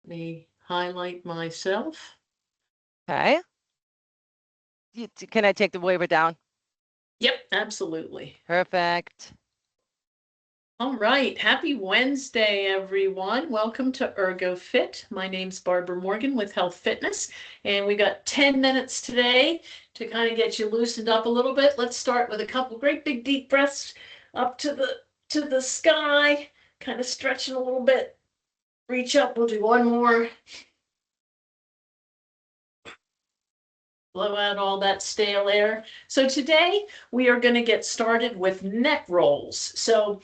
me highlight myself. Okay. Can I take the waiver down? Yep, absolutely. Perfect. All right. Happy Wednesday, everyone. Welcome to ERGOFIT. My name's Barbara Morgan with Health Fitness, and we got 10 minutes today to kind of get you loosened up a little bit. Let's start with a couple great big deep breaths up to the sky, kind of stretching a little bit. Reach up. We'll do one more. Blow out all that stale air. So today we are going to get started with neck rolls. So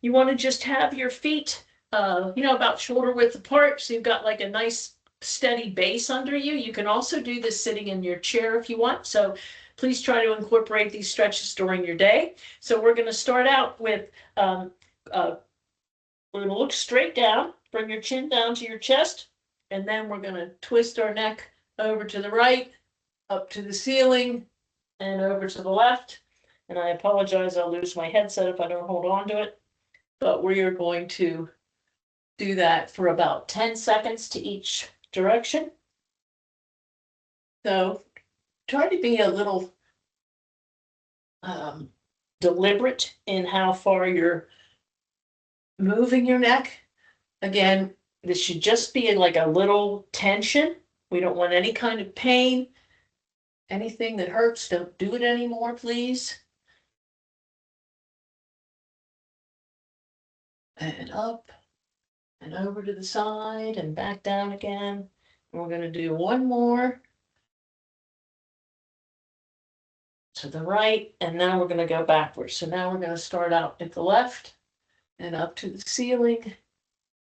you want to just have your feet, about shoulder width apart. So you've got like a nice steady base under you. You can also do this sitting in your chair if you want. So please try to incorporate these stretches during your day. So we're going to start out with, we're going to look straight down, bring your chin down to your chest, and then we're going to twist our neck over to the right, up to the ceiling, and over to the left. And I apologize, I'll lose my headset if I don't hold on to it. But we are going to do that for about 10 seconds to each direction. So try to be a little deliberate in how far you're moving your neck. Again, this should just be like a little tension. We don't want any kind of pain. Anything that hurts, don't do it anymore, please. And up and over to the side and back down again. And we're going to do one more to the right, and now we're going to go backwards. So now we're going to start out at the left and up to the ceiling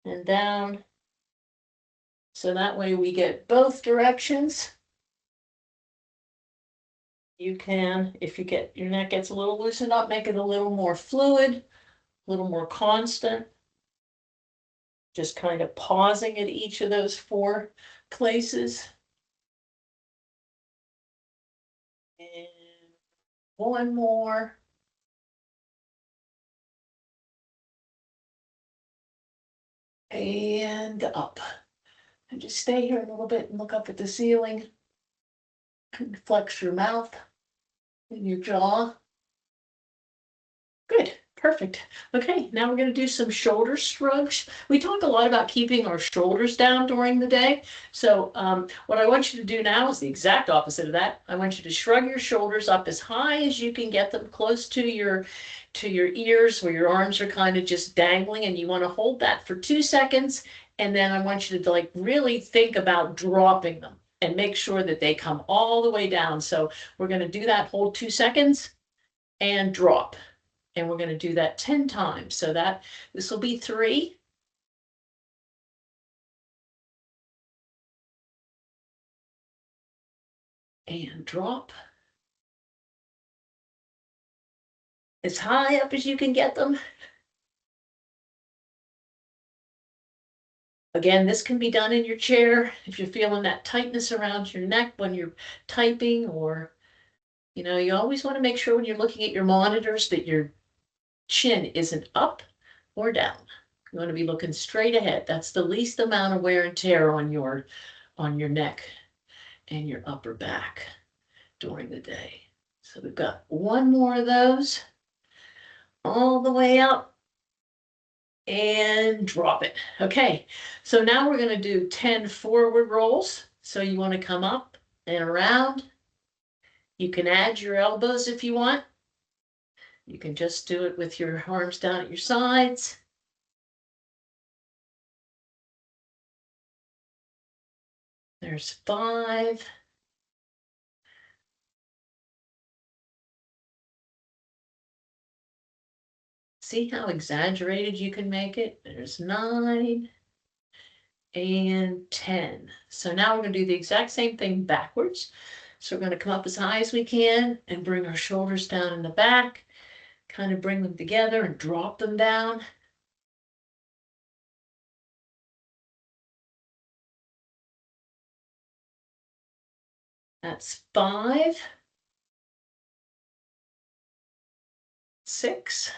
and down. So that way we get both directions. You can, if you get your neck gets a little loosened up, make it a little more fluid, a little more constant. Just kind of pausing at each of those 4 places. And one more. And up. And just stay here a little bit and look up at the ceiling. And flex your mouth and your jaw. Good. Perfect. Okay, now we're going to do some shoulder shrugs. We talk a lot about keeping our shoulders down during the day. So what I want you to do now is the exact opposite of that. I want you to shrug your shoulders up as high as you can get them, close to your ears, where your arms are kind of just dangling, and you want to hold that for 2 seconds. And then I want you to like really think about dropping them and make sure that they come all the way down. So we're going to do that, hold 2 seconds and drop. And we're going to do that 10 times. So that this will be 3. And drop. As high up as you can get them. Again, this can be done in your chair if you're feeling that tightness around your neck when you're typing, or, you always want to make sure when you're looking at your monitors that your chin isn't up or down. You want to be looking straight ahead. That's the least amount of wear and tear on your neck and your upper back during the day. So we've got one more of those all the way up and drop it. Okay, so now we're going to do 10 forward rolls. So you want to come up and around. You can add your elbows if you want. You can just do it with your arms down at your sides. There's 5. See how exaggerated you can make it? There's 9 and 10. So now we're going to do the exact same thing backwards. So we're going to come up as high as we can and bring our shoulders down in the back, kind of bring them together and drop them down. That's 5, 6,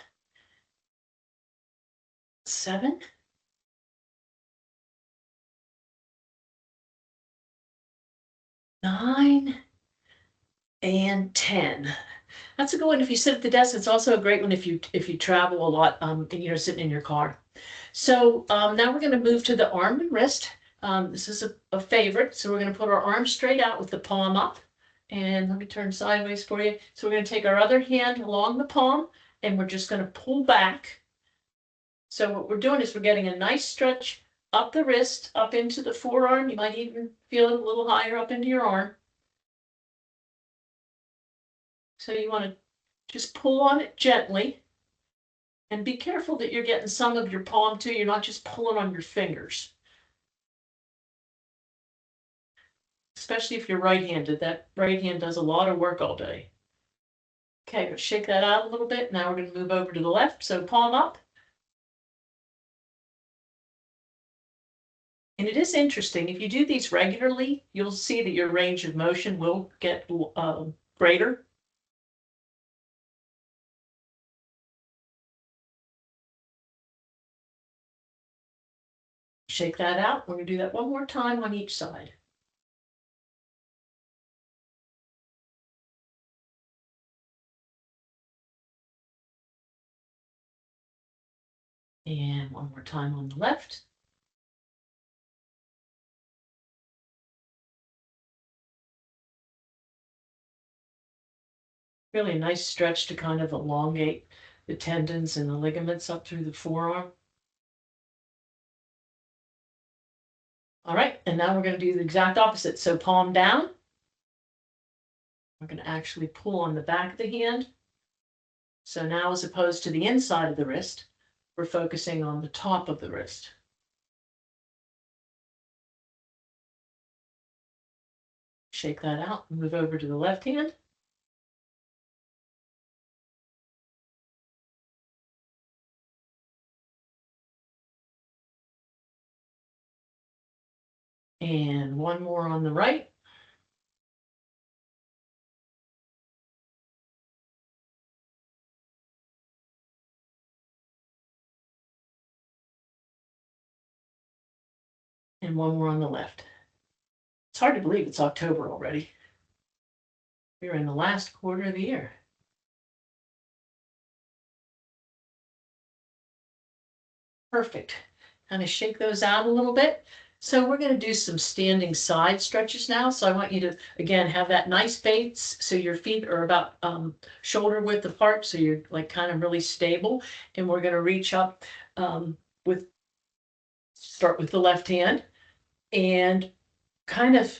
7, 9, and 10. That's a good one if you sit at the desk. It's also a great one if you travel a lot, and you're sitting in your car. So now we're going to move to the arm and wrist. This is a favorite. So we're going to put our arm straight out with the palm up. And let me turn sideways for you. So we're going to take our other hand along the palm and we're just going to pull back. So what we're doing is we're getting a nice stretch up the wrist, up into the forearm. You might even feel it a little higher up into your arm. So you want to just pull on it gently. And be careful that you're getting some of your palm too. You're not just pulling on your fingers. Especially if you're right-handed. That right hand does a lot of work all day. Okay, but shake that out a little bit. Now we're going to move over to the left. So palm up. And it is interesting. If you do these regularly, you'll see that your range of motion will get greater. Shake that out. We're going to do that one more time on each side. And one more time on the left. Really a nice stretch to kind of elongate the tendons and the ligaments up through the forearm. All right, and now we're going to do the exact opposite. So palm down. We're going to actually pull on the back of the hand. So now, as opposed to the inside of the wrist, we're focusing on the top of the wrist. Shake that out and move over to the left hand. And one more on the right. And one more on the left. It's hard to believe it's October already. We're in the last quarter of the year. Perfect. Kind of shake those out a little bit. So we're going to do some standing side stretches now. So I want you to, again, have that nice base. So your feet are about shoulder width apart. So you're like kind of really stable. And we're going to reach up start with the left hand and kind of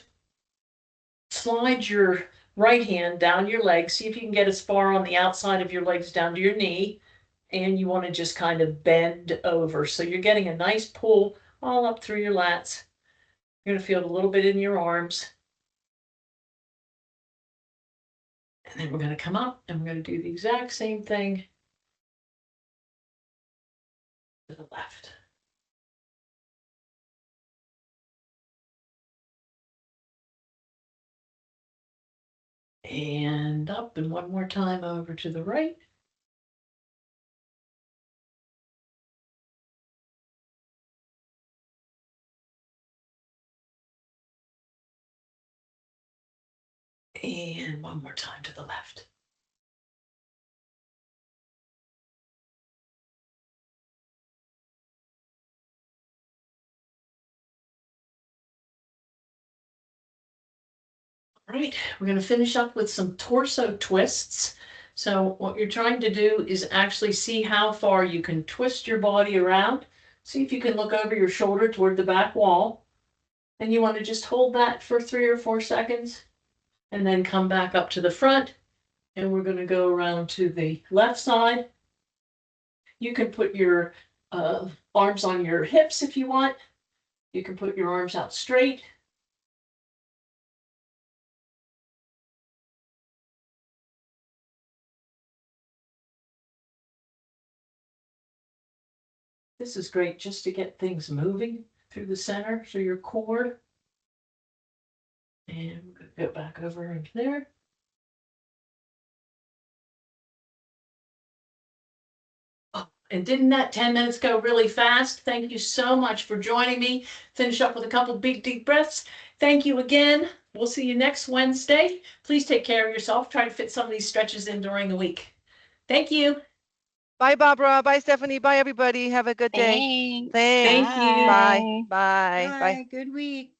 slide your right hand down your leg. See if you can get as far on the outside of your legs down to your knee. And you want to just kind of bend over. So you're getting a nice pull all up through your lats. You're going to feel it a little bit in your arms. And then we're going to come up and we're going to do the exact same thing to the left. And up, and one more time over to the right. And one more time to the left. All right, we're going to finish up with some torso twists. So what you're trying to do is actually see how far you can twist your body around. See if you can look over your shoulder toward the back wall. And you want to just hold that for 3 or 4 seconds and then come back up to the front. And we're going to go around to the left side. You can put your arms on your hips if you want. You can put your arms out straight. This is great just to get things moving through the center, through your core. And we're going to go back over into there. Oh, and didn't that 10 minutes go really fast? Thank you so much for joining me. Finish up with a couple big deep breaths. Thank you again. We'll see you next Wednesday. Please take care of yourself. Try to fit some of these stretches in during the week. Thank you. Bye, Barbara. Bye, Stephanie. Bye, everybody. Have a good day. Thanks. Thanks. Thank you. Bye. Bye. Bye. Bye. Bye. Good week.